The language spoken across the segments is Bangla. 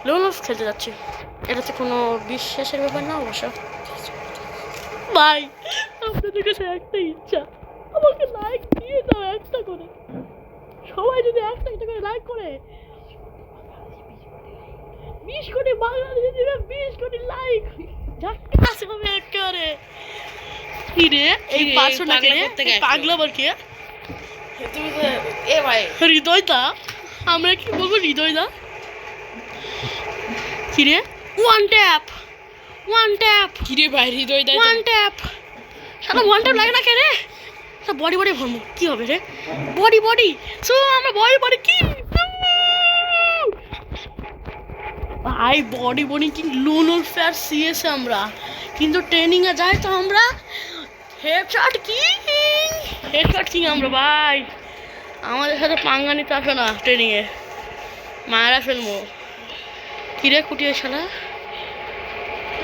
লুডো খেলতে যাচ্ছি। এটাতে কোনো বিশ্বাসের ব্যাপার না অবশ্য। ভাই আপনাদের কাছে একটা ইচ্ছা, আমাকে লাইক দিয়ে দাও একটা করে। সবাই যদি একটা একটা করে লাইক করে 20 কোটি বাঙালি দিবে, 20 কোটি লাইক ঝাক্কাস হবে একেবারে। কি রে এই পাঁচশোটাকে পাগলা বল কে তুমি এ ভাই হৃদয়দা, আমরা কি বলবো হৃদয়দা? কি রে ওয়ান ট্যাপ কিরে ভাই হৃদয় দেয় ওয়ান ট্যাপ সারা ওয়ান ট্যাপ লাগে না কে রে? সব বডি ভরমু কি হবে রে? বডি সো আমরা বডি কি ভাই বডি কি লুনুর ফেয়ার সিএসে আমরা, কিন্তু ট্রেনিং এ যাই তো আমরা হেডশট কিং আমরা ভাই। আমাদের সাথে পাঙ্গা নিতে আসে না ট্রেনিং এ, মায়েরা ফেলবো। কিরে কুটিয়ে শালা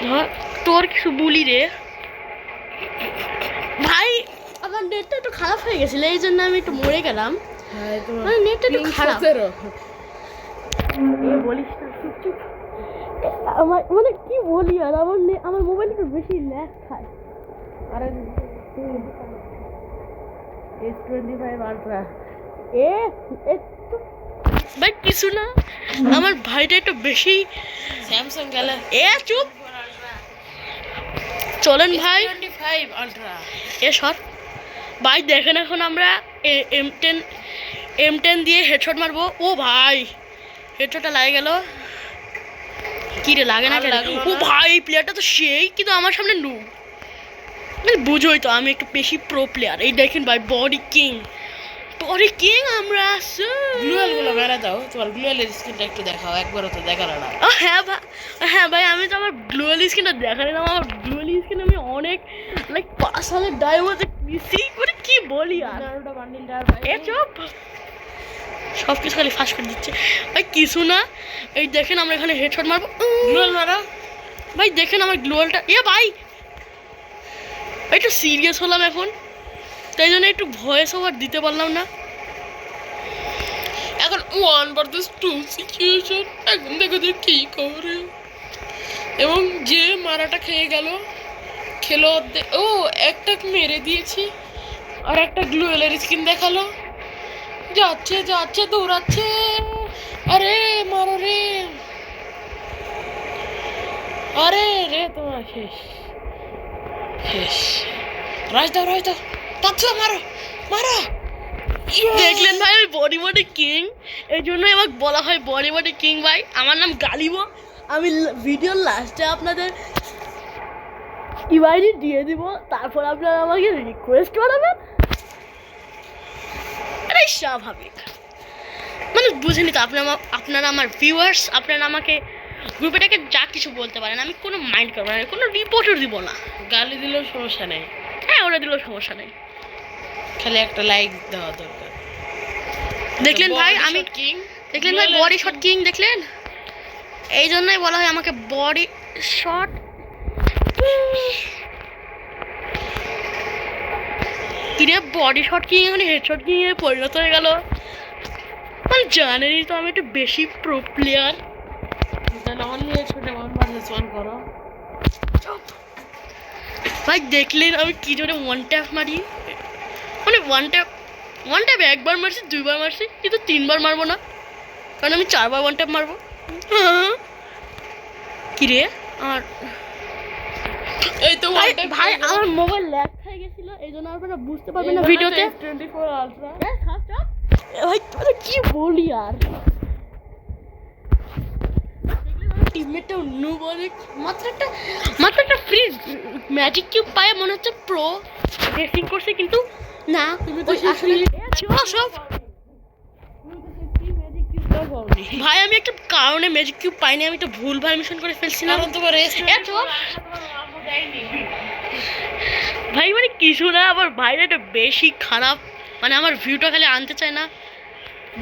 ধর তোর কিছু বলি রে ভাই। আমার নেটটা একটু খারাপ হয়ে গেছিল, এই জন্য আমি একটু মরে গেলাম। মানে নেটটা একটু খারাপ বলিস না, চুপ। আমার মানে কি বলি আর, আমার মোবাইল একটু বেশি ল্যাগ খায়। আরে S25 আলট্রা ভাই কিছু না, আমার ভাইটা একটু বেশি স্যামসাং গেলে চুপ চলেন ভাই। S25 আলট্রা সর ভাই। দেখেন এখন আমরা M10 দিয়ে হেডশট মারবো। ও ভাই হেডশটটা লাগে গেল। কি রে লাগে না কেন? ও ভাই এই প্লেয়ারটা তো সেই, কিন্তু আমার সামনে নু মানে বুঝোই তো আমি একটু বেশি প্রো প্লেয়ার। এই দেখেন ভাই বডি কিং আমরা। গ্লুয়াল গুলো বেড়া দাও, তোমার গ্লুয়ালের স্ক্রিনটা একটু দেখাও, একবারও তো দেখালো না। হ্যাঁ ভাই আমি তো আমার গ্লোয়াল স্কিনটা দেখালাম। আমার গ্লোয়াল স্কিন আমি অনেক লাইক 5,000 ডায়মন্ড মিসি করে কি বলি আর। চুপ সব কিছু খালি ফাঁস করে দিচ্ছে ভাই। কিছু না, এই দেখেন আমরা এখানে হেডশট মারবো। গ্লুয়াল মারা ভাই দেখেন আমার গ্লোয়ালটা ভাই একটু সিরিয়াস হলাম এখন, তাই জন্য একটু ভয়েস ওভার দিতে পারলাম না। এখন 1 vs 2 সিচুয়েশন, এখন দেখো যে কি করে। এবং যে মারাটা খেয়ে গেল খেলো ও একটা মেরে দিয়েছি, আর একটা গ্লুয়েলের স্কিন দেখালো। যাচ্ছে দৌড়াচ্ছে। আরে মারো রে, আরে রে তোমার শেষ রাজ দাও তাচ্ছ মারো। দেখলেন ভাই আমি বডি কিং, এই জন্যই আমাকে বলা হয় বডি কিং ভাই। আমার নাম গালিবো। আমি ভিডিওর লাস্টে আপনাদের ইউআইডি দিয়ে দিব, তারপর আপনারা আমাকে রিকোয়েস্ট করবেন। এটাই স্বাভাবিক, মানে বুঝেনি তো আপনারা আমার ভিউয়ার্স, আপনারা আমাকে গ্রুপেটাকে যা কিছু বলতে পারেন, আমি কোনো মাইন্ড করবো না, কোনো রিপোর্টও দিব না। গালি দিলেও সমস্যা নেই, হ্যাঁ ওরা দিলেও সমস্যা নেই, খালি একটা লাইক দেওয়া দরকার। দেখলেন ভাই আমি কিং, দেখলেন ভাই বডি শট কিং দেখলেন, এই জন্যই বলা হয় আমাকে বডি শট। কিরে বডি শট কিং এখন হেডশট কিং এ পরিণত হয়ে গেল। মানে জানেনই তো আমি একটু বেশি প্রো প্লেয়ার। তাহলে অনলি ছোট 1 vs 1 করো। ভাই দেখলেন আমি কি জোরে ওয়ান ট্যাপ মারি, মানে ওয়ান ট্যাপ একবার মারছি, 2বার মারছি, কিন্তু 3বার মারবো না, কারণ আমি 4বার ওয়ান ট্যাপ মারবো। কি রে আর এই তো ভাই আমার মোবাইল ল্যাগ হয়ে গেছিল, এই জন্য আপনারা বুঝতে পারবেন না ভিডিওতে। S24 আলট্রা ভাই তোরা কি বলি আর, টিমমেটটা অন্য বলে মাত্র একটা ফ্রি ম্যাজিক কিউব পায়, মনে হচ্ছে প্রো রেসিং করছে, কিন্তু না ওই আসলে সব ভাই আমি একটা কারণে ম্যাজিক কিউব পাইনি, আমি একটা ভুলভাল মিশন করে ফেলছিলাম। তোমার ভাই মানে কিছু না, আবার ভাইরা একটা বেশি খারাপ, মানে আমার ভিউটা খালি আনতে চায় না।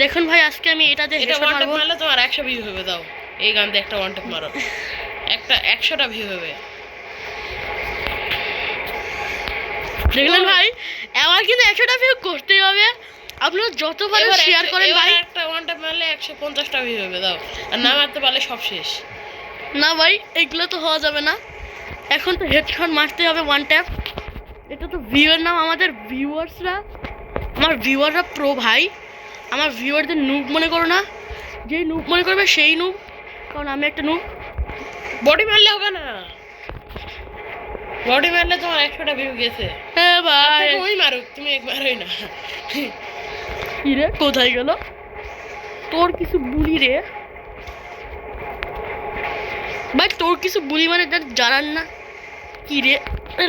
দেখুন ভাই আজকে আমি এটা দিয়ে এটা ওয়ান ট্যাপ মারলে তোমার 100 ভিউ হবে। দাও এই গান দিয়ে একটা ওয়ান ট্যাপ মারো, একটা 100টা ভিউ হবে। দেখলেন ভাই আমার কিন্তু 100টা ভিউ করতেই হবে। আপনারা যত পারেন শেয়ার করেন ভাই। একটা ওয়ান ট্যাপ মারলে 150টা ভিউ হবে দাও, আর না মারতে পারলে সব শেষ। না ভাই এগুলো তো হওয়া যাবে না, এখন তো হেডশট মারতে হবে ওয়ান ট্যাপ। এটা তো ভিউয়ার নাম, আমাদের ভিউয়ার্সরা, আমার ভিউয়াররা প্রো ভাই। আমার ভিউয়ারদের নুব মনে করো না, যেই নুব মনে করবে সেই নুব, কারণ আমি একটা নুব। বডি মারলে হবে না, বডি মারলে তোমার 100টা ভিউ গেছে। হ্যাঁ ভাই। ওই মারুক, তুমি একবারই না। কি রে কোথায় গেল তোর কিছু বুলি রে ভাই, তোর কিছু বুলি মানে জানান না কি রে।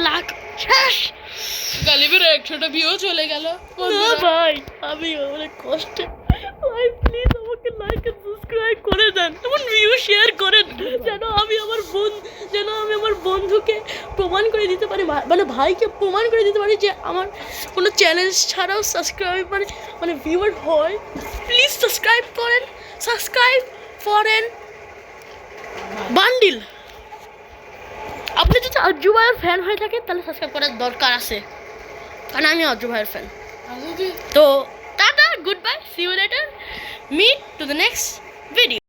লাখ শেষ গালিবের 100টা ভিউ চলে গেল। না ভাই, আমি অনেক কষ্টে ভাই, প্লিজ আমাকে লাইক এন্ড সাবস্ক্রাইব করে দেন এবং ভিউ শেয়ার করেন, যেন আমি আমার বন্ধুকে প্রমাণ করে দিতে পারি, মানে ভাইকে প্রমাণ করে দিতে পারি যে আমার কোনো চ্যালেঞ্জ ছাড়াও সাবস্ক্রাইব মানে ভিউয়ার হয়। প্লিজ সাবস্ক্রাইব করেন বান্ডিল। আপনি যদি অর্জু ভাইয়ের ফ্যান হয়ে থাকেন তাহলে সাবস্ক্রাইব করার দরকার আছে, কারণ আমি অর্জু ভাইয়ের ফ্যান। তো tata, good bye, see you later, meet to the next video.